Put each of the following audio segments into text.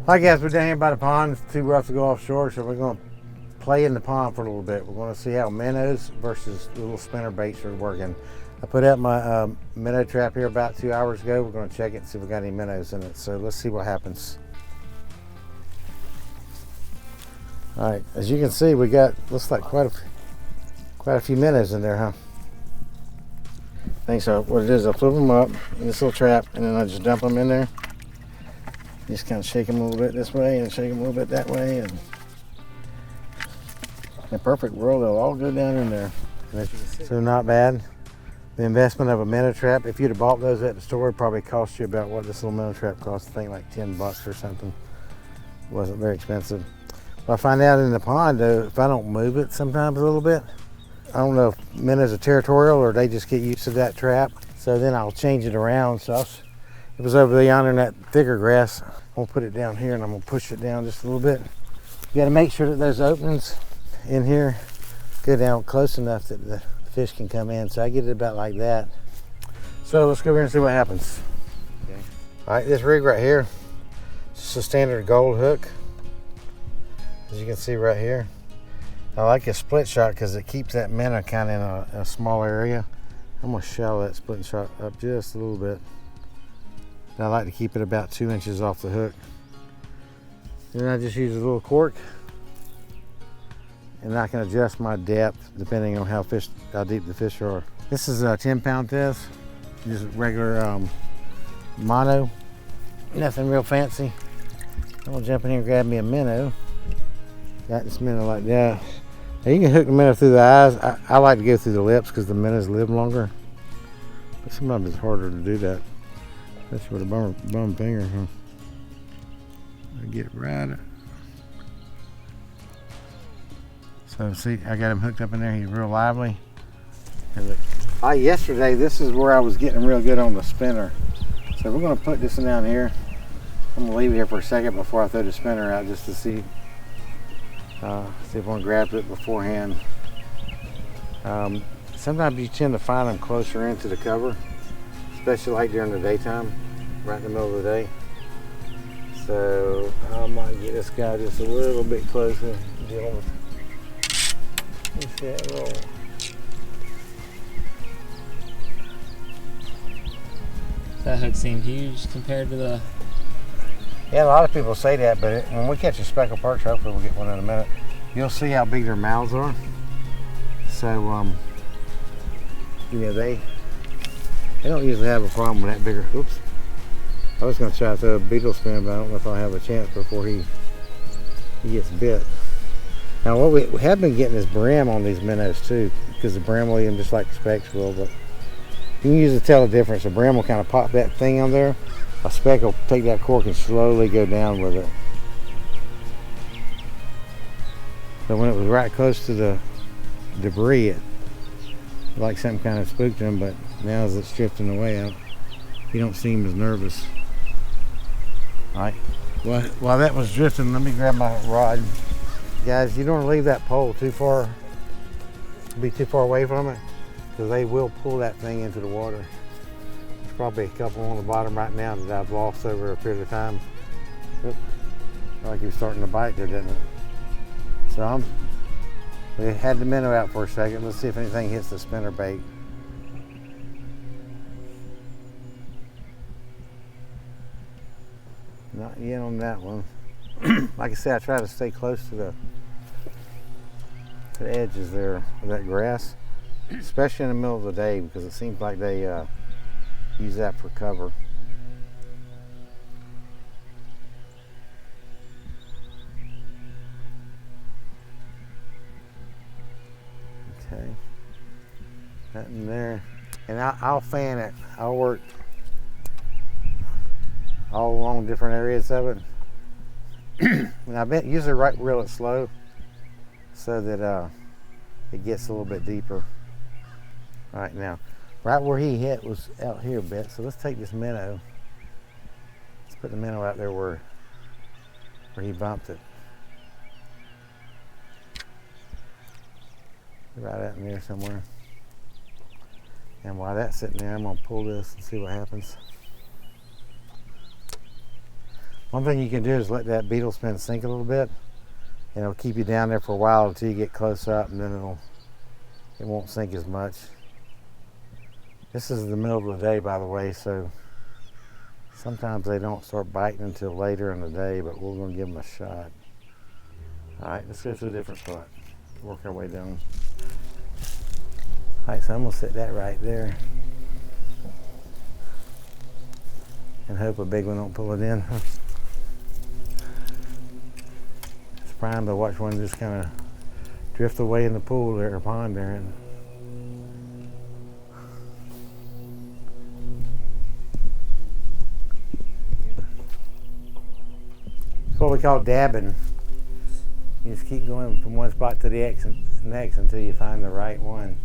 Hi guys, we're down here by the pond. It's too rough to go offshore, so we're going to play in the pond for a little bit. We're going to see how minnows versus little spinner baits are working. I put out my minnow trap here about 2 hours ago. We're going to check it and see if we got any minnows in it. So let's see what happens. All right, as you can see, we got looks like quite a few minnows in there, huh? I think so. What it is, I'll flip them up in this little trap, and then I just dump them in there. Just kind of shake them a little bit this way and shake them a little bit that way, and in a perfect world they'll all go down in there. So not bad. The investment of a minnow trap, if you'd have bought those at the store, it probably cost you about what this little minnow trap cost. I think like $10 or something. It wasn't very expensive. But I find out in the pond though, if I don't move it sometimes a little bit, I don't know if minnows are territorial or they just get used to that trap. So then I'll change it around. So it was over there yonder in that thicker grass. I'm gonna put it down here and I'm gonna push it down just a little bit. You gotta make sure that those openings in here go down close enough that the fish can come in. So I get it about like that. So let's go over here and see what happens. Okay. All right, this rig right here, it's just a standard gold hook. As you can see right here. I like a split shot because it keeps that minnow kind of in a small area. I'm gonna shallow that split shot up just a little bit. I like to keep it about 2 inches off the hook. Then I just use a little cork, and I can adjust my depth depending on how deep the fish are. This is a 10-pound test, just regular mono, nothing real fancy. I'm gonna jump in here and grab me a minnow. Got this minnow like that. Now you can hook the minnow through the eyes. I like to go through the lips because the minnows live longer, but sometimes it's harder to do that. That's with a bum finger, huh? I get it right. So see, I got him hooked up in there. He's real lively. Yesterday, this is where I was getting real good on the spinner. So we're gonna put this down here. I'm gonna leave it here for a second before I throw the spinner out just to see if one grabbed it beforehand. Sometimes you tend to find them closer into the cover, especially like during the daytime, right in the middle of the day. So I might get this guy just a little bit closer. Dealing with. Let's see that roll. That hook seemed huge compared to the... Yeah, a lot of people say that, but when we catch a speckled perch, hopefully we'll get one in a minute, you'll see how big their mouths are. So, you know, they don't usually have a problem with that bigger. Oops. I was going to try to throw a Beetle spin, but I don't know if I'll have a chance before he gets bit. Now, what we have been getting is brim on these minnows too, because the brim will eat them just like the specks will, but you can usually tell the difference. The brim will kind of pop that thing on there. A speck will take that cork and slowly go down with it. So when it was right close to the debris, it like something kind of spooked him, but now as it's drifting away, he don't seem as nervous. All right, well, while that was drifting, let me grab my rod. Guys, you don't want to leave that pole too far, be too far away from it, because they will pull that thing into the water. There's probably a couple on the bottom right now that I've lost over a period of time. Oop. Like he was starting to bite there, didn't it? So we had the minnow out for a second. Let's see if anything hits the spinner bait. Not yet on that one. Like I said, I try to stay close to the edges there of that grass, especially in the middle of the day, because it seems like they use that for cover. Okay, nothing there. And I'll fan it. I'll work all along different areas of it. And I bet usually reel it slow so that it gets a little bit deeper. Right now, right where he hit was out here a bit. So let's take this minnow. Let's put the minnow out there where he bumped it. Right out in there somewhere. And while that's sitting there, I'm gonna pull this and see what happens. One thing you can do is let that beetle spin sink a little bit, and it'll keep you down there for a while until you get close up, and then it won't sink as much. This is the middle of the day, by the way, so sometimes they don't start biting until later in the day, but we're going to give them a shot. All right, let's go to a different spot. Work our way down. All right, so I'm going to set that right there and hope a big one don't pull it in. It's prime to watch one just kind of drift away in the pool there, or pond there. It's what we call dabbing. You just keep going from one spot to the next until you find the right one.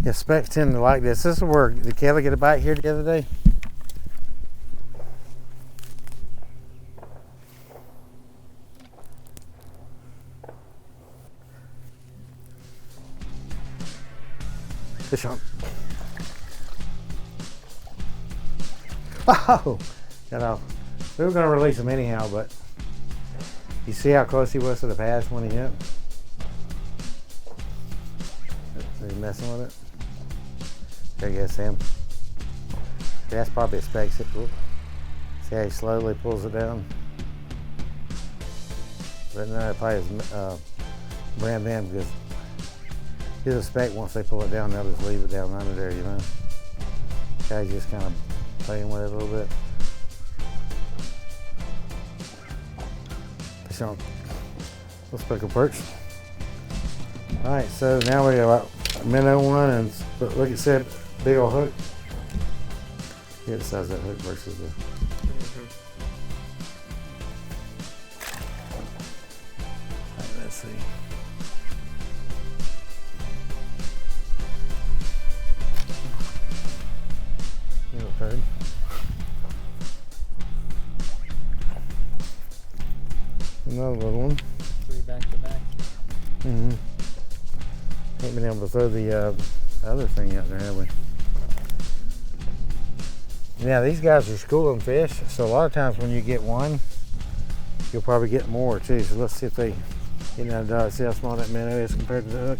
Yeah, specks tend to like this. This is where, did Kelly get a bite here the other day? Fish on. Oh, got off. We were going to release him anyhow, but you see how close he was to the pass when he hit? Are you messing with it? There you go, Sam. That's probably a speck. See how he slowly pulls it down? But no, it probably is brand them, because he's a speck. Once they pull it down, they'll just leave it down under there, you know? Guy's just kind of playing with it a little bit. Fish on. Little speckled perch. All right, so now we got a minnow one, and look, it said big old hook. Yeah, the size of that hook versus the. Right, let's see. Little third. Another little one. 3 back to back. Mm-hmm. Ain't been able to throw the other thing out there, have we? Yeah, these guys are schooling fish, so a lot of times when you get one, you'll probably get more too. So let's see if they, see how small that minnow is compared to the hook.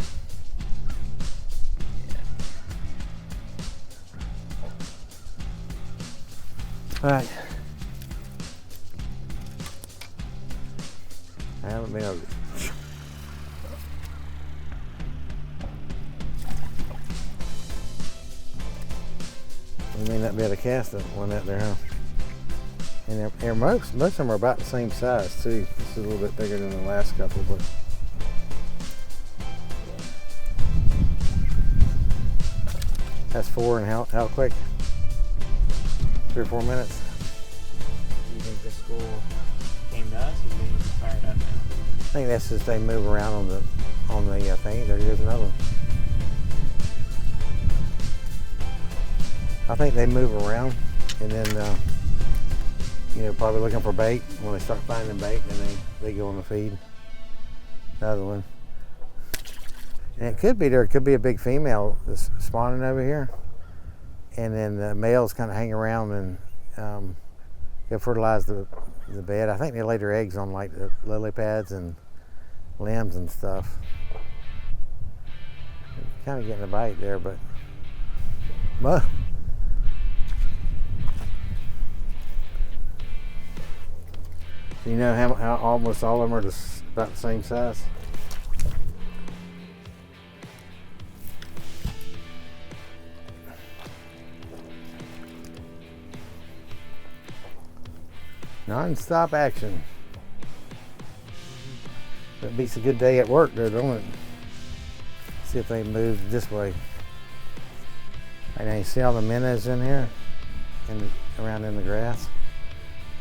All right. I haven't been able to. We may not be able to cast one out there, huh? And most of them are about the same size too. This is a little bit bigger than the last couple, but that's 4 and how quick? 3 or 4 minutes. Do you think the school came to us, or do you think it's fired up now? I think that's just they move around on the thing. There goes another one. I think they move around, and then probably looking for bait. When they start finding bait, then they go on the feed. Another one. And it could be a big female that's spawning over here, and then the males kind of hang around and go fertilize the bed. I think they lay their eggs on like the lily pads and limbs and stuff. Kind of getting a bite there, but. You know how almost all of them are about the same size? Non-stop action. That beats a good day at work there, don't it? See if they move this way. And you see all the minnows in here and around in the grass?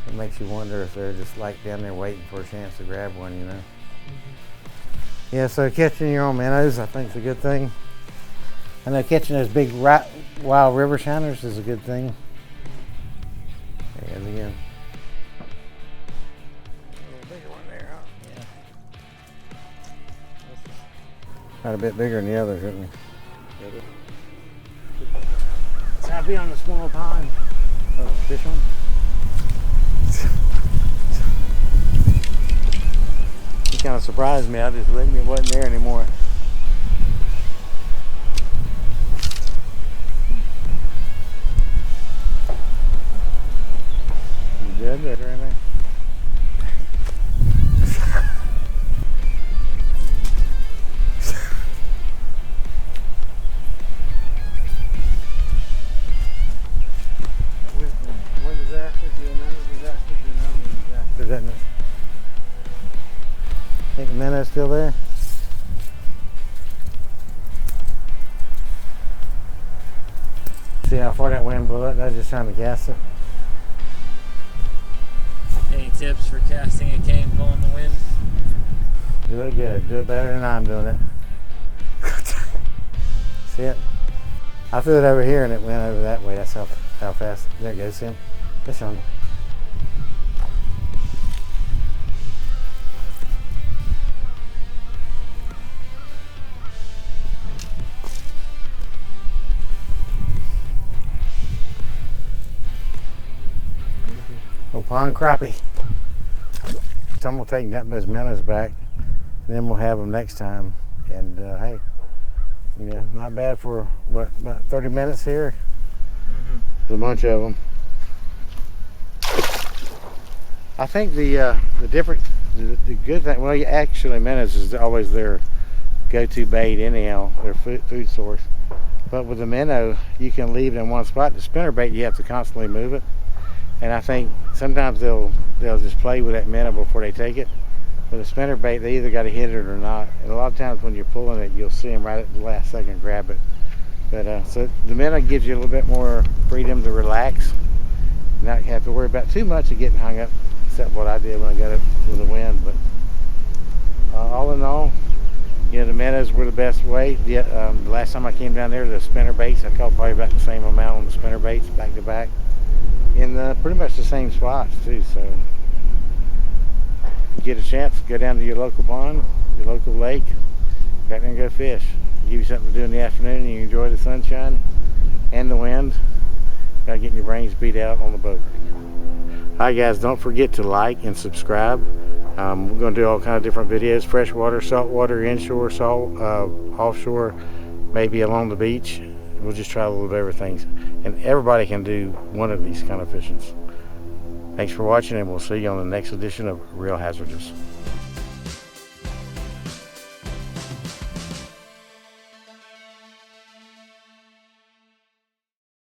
It makes you wonder if they're just like down there waiting for a chance to grab one, you know? Mm-hmm. Yeah, so catching your own minnows, I think, is a good thing. I know catching those big wild river shiners is a good thing. There he is again. A little bigger one there, huh? Yeah. Quite a bit bigger than the others, isn't he? It's happy on the small pond. Oh, fish on? kind of surprised me. I just looked and it wasn't there anymore. You good? Right there? One disaster to another disaster to another disaster, doesn't it? Think the Minnow's still there? See how far that wind blew it? That's just trying to gas it. Any tips for casting a cane pulling the wind? Do it good. Do it better than I'm doing it. See it? I threw it over here and it went over that way. That's how fast. There it goes, see him? Fish on it. Oh, pond crappie. So I'm gonna take those minnows back, and then we'll have them next time. And hey, you know, not bad for what, about 30 minutes here. There's a bunch of them. I think the good thing, well, actually minnows is always their go-to bait anyhow, their food source. But with the minnow, you can leave it in one spot. The spinner bait, you have to constantly move it. And I think sometimes they'll just play with that minnow before they take it. With a spinner bait, they either got to hit it or not. And a lot of times when you're pulling it, you'll see them right at the last second grab it. But so the minnow gives you a little bit more freedom to relax, not have to worry about too much of getting hung up, except what I did when I got it with the wind. But all in all, you know, the minnows were the best way. The last time I came down there, the spinner baits, I caught probably about the same amount on the spinner baits back to back. In pretty much the same spots too. So if you get a chance, go down to your local pond, your local lake, go out there and go fish. Give you something to do in the afternoon and you enjoy the sunshine and the wind. Gotta get your brains beat out on the boat. Hi guys, don't forget to like and subscribe. We're going to do all kinds of different videos: freshwater, saltwater, inshore, offshore, maybe along the beach. We'll just try a little bit of everything. And everybody can do one of these kind of fishings. Thanks for watching, and we'll see you on the next edition of Real Hazardous.